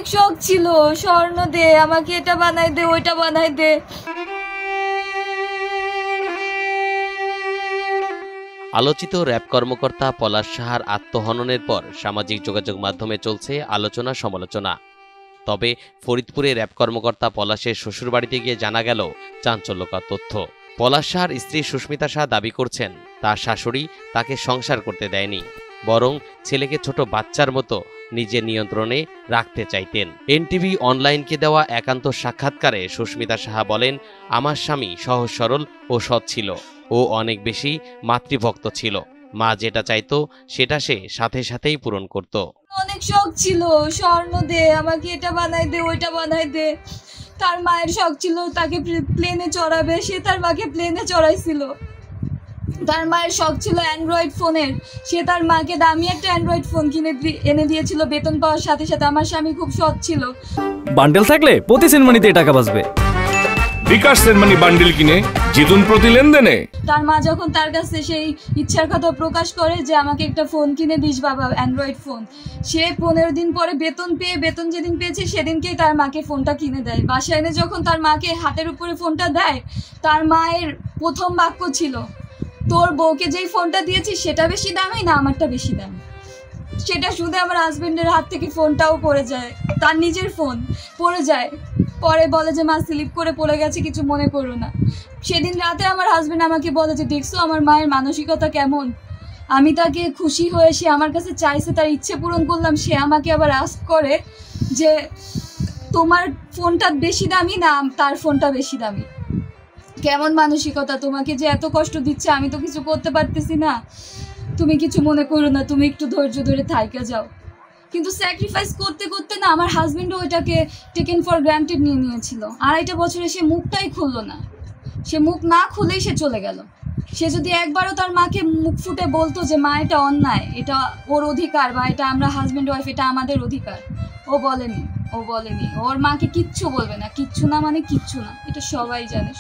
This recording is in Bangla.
অনেক শখ ছিল, স্বর্ণ দে আমাকে, এটা বানাই দে, ওইটা বানাই দে। আলোচিত র্যাব কর্মকর্তা পলাশ সাহার আত্মহননের পর সামাজিক যোগাযোগ মাধ্যমে চলছে আলোচনা সমালোচনা। তবে ফরিদপুরে র্যাব কর্মকর্তা পলাশের শ্বশুরবাড়িতে গিয়ে জানা গেল চাঞ্চল্যকর তথ্য। পলাশ সাহার স্ত্রী সুস্মিতা সাহা দাবি করছেন তার শাশুড়ি তাকে সংসার করতে দেয়নি, বরং ছেলেকে ছোট বাচ্চার মতো নিজের নিয়ন্ত্রণে রাখতে চাইতেন। এনটিভি অনলাইনকে দেওয়া একান্ত সাক্ষাৎকারে সুস্মিতা সাহা বলেন, আমার স্বামী সহজ সরল ও সৎ ছিল, ও অনেক বেশি মাতৃভক্ত ছিল। মা যেটা চাইতো সেটা সে সাথে সাথেই পূরণ করত। অনেক শখ ছিল, স্বর্ণ দে আমাকে, এটা বানাই দে, ওইটা বানাই দে। তার মায়ের শখ ছিল তাকে প্লেনে চড়াবে, সে তার মাকে প্লেনে চড়াইছিল। তার মায়ের শখ ছিল অ্যান্ড্রয়েড ফোনের, সে তার মাকে দামি একটা অ্যান্ড্রয়েড ফোন কিনে এনে দিয়েছিল বেতন পাওয়ার সাথে সাথে। আমার স্বামী খুব সৎ ছিল। বান্ডেল থাকলে প্রতি সেনমানিতে টাকা বাঁচবে। বিকাশ সেনমানি বান্ডেল কিনে জিতুন প্রতি লেনদেনে। তার মা যখন তার কাছে সেই ইচ্ছার কথা প্রকাশ করে যে আমাকে একটা ফোন কিনে দিস বাবা, অ্যান্ড্রয়েড ফোন, সে 15 দিন পরে বেতন যেদিন পেয়েছে সেদিনকেই তার মাকে ফোনটা কিনে দেয়। বাসায় এনে যখন তার মাকে হাতের উপরে ফোনটা দেয়, তার মায়ের প্রথম বাক্য ছিল, তোর বউকে যেই ফোনটা দিয়েছিস সেটা বেশি দামি না আমারটা বেশি দামি। সেটা শুনে আমার হাজবেন্ডের হাত থেকে ফোনটাও পড়ে যায়, তার নিজের ফোন পড়ে যায়। পরে বলে যে মা স্লিপ করে পড়ে গেছে, কিছু মনে করো না। সেদিন রাতে আমার হাজবেন্ড আমাকে বলে যে দেখছো আমার মায়ের মানসিকতা কেমন। আমি তাকে খুশি হয়ে সে আমার কাছে চাইছে, তার ইচ্ছে পূরণ করলাম, সে আমাকে আবার আস্ক করে যে তোমার ফোনটা বেশি দামি না তার ফোনটা বেশি দামি। কেমন মানসিকতা, তোমাকে যে এত কষ্ট দিচ্ছে আমি তো কিছু করতে পারতেছি না, তুমি কিছু মনে করো না, তুমি একটু ধৈর্য ধরে থাইকা যাও। কিন্তু স্যাক্রিফাইস করতে করতে না আমার হাজবেন্ডও ওইটাকে টেকেন ফর গ্রান্টেড নিয়ে নিয়েছিল। 2.5 বছরে সে মুখটাই খুললো না, সে মুখ না খুলেই সে চলে গেল। সে যদি একবারও তার মাকে মুখ ফুটে বলতো যে মা এটা অন্যায়, এটা ওর অধিকার, বা এটা আমরা হাজবেন্ড ওয়াইফ, এটা আমাদের অধিকার, ও বলেনি। ওর মাকে কিচ্ছু বলবে না, কিচ্ছু না মানে কিচ্ছু না, এটা সবাই জানে।